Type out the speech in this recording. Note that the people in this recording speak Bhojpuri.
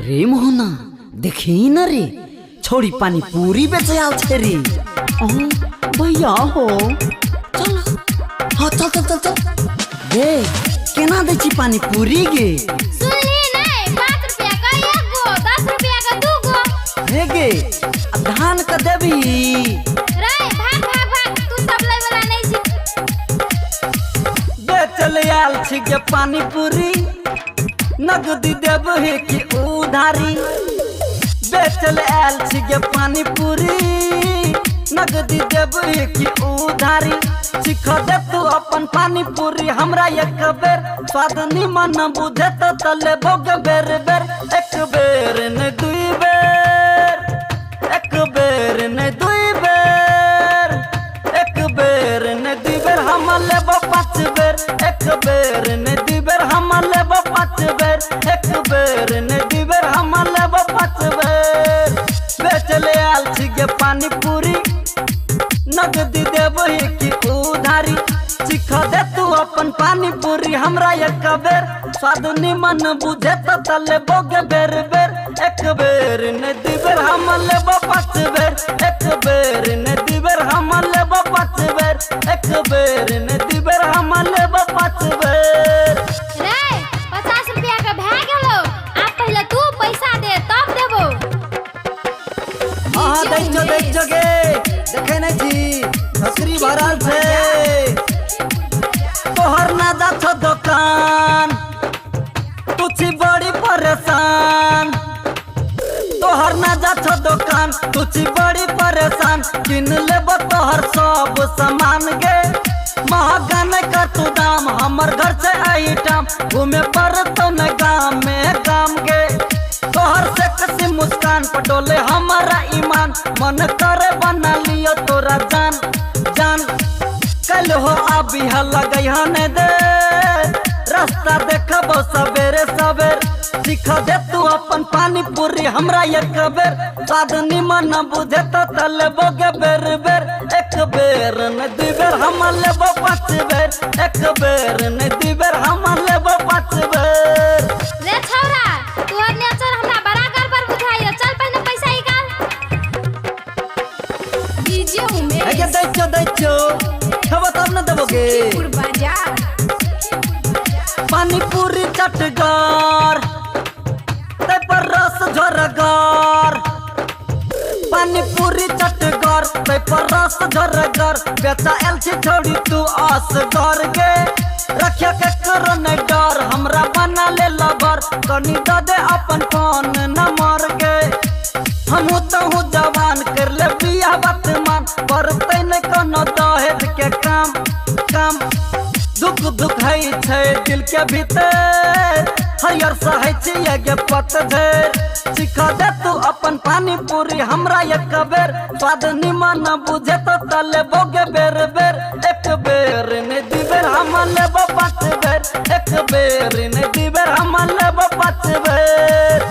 रे मोहना देखी न रे छोड़ी पानी पूरी बेचे आल छे रे। भैया हो चल हाँ चल चल चल चल गे केना दे छी पानी पूरी गे। सुनली नहीं 5 रुपया का एक गो 10 रुपया का 2 गो। हे गे धान का देबी रे भाग भाग भाग तू सब ले वाला नहीं छी। बेचल आल छी गे पानी पूरी नगदी देबही की उधारी। बेचल आल छी गे पानी पूरी नगदी देबही की उधारी। सीख दे तू अपन पानी पूरी हमरा एक बेर स्वाद निमन बुझे तो तले भोग बेर बेर। एक बेर न दुई बेर एक बेर न दुई बेर एक बेर न दुई बेर हम लेबो 5 बेर। एक बेर न दुई बेर हम लेबो 5 बेर। एक बेर न दुई बेर हम लेबो 5 बेर। बेचले आल छी गे पानी पूरी नगदी देबही की उधारी। सीख दे तू अपन पानी पूरी हमरा एक बेर स्वाद निमन बुझे तो तले बोगे बेर बेर। एक बेर न दुई बेर हम लेबो 5 बेर। एक बेर न दुई बेर हम लेबो 5 बेर। एक बेर न दुई बेर हम लेबो 5 बेर। रे 50 रुपया का भाग गेलो आप पहले तू पैसा दे तब देबो। हां दै छो गे देखे नै छी धसरी भरल छे। तोहर ना जा छो दुकान तू छी बड़ी परेशान। तोहर ना जा छो दुकान तू छी बड़ी परेशान। किन लेबो तोहर सब सामान गे महंगा नहीं कर तू दाम। हमर घर से आइटम घूमे पड़तो न गाम में काम गे। तोहर से कसी मुस्कान पटोले हमारा ईमान मन करे बना लियो तोरा जान जान। कल हो अभी हल्ला गई दे रास्ता देखबो सवेरे सवेर। सीख दे तू अपन पानी पूरी हमरा एक बेर स्वाद निमन बुझे तो तले बोगे बेर बेर। एक बेर न दुई बेर हम लेबो 5 बेर। एक बेर न दुई बेर हम लेबो 5 बेर। रे छौरा तोहर नेचर हमरा बड़ा गड़बड़ बुझाइयो चल पहले पैसा निकाल। डीजे उमेश हे दै छो खबर तब न देबोगे। बाजार पानी पूरी चटगर ते पर रस झरगर। पानी पूरी चटगर ते पर रस झरगर। बेचा एल छी छोड़ी तू असगर गे रखिया के करो न डर हमरा बना ले लबर। कनी द दे अपन फोन नंबर गे हमहू तहू जवान कर ले बिया बतमान। करते न कोनो दहेज के काम काम। दुख दुख है छे दिल के भीतर हरियर सहै छी गे पतझर। सीख दे तू अपन पानी पूरी हमरा एक बेर स्वाद निमन बुझे तो तले बोगे बेर बेर। एक बेर न दुई बेर हम लेबो 5 बेर। एक बेर न दुई बेर हम लेबो 5 बेर।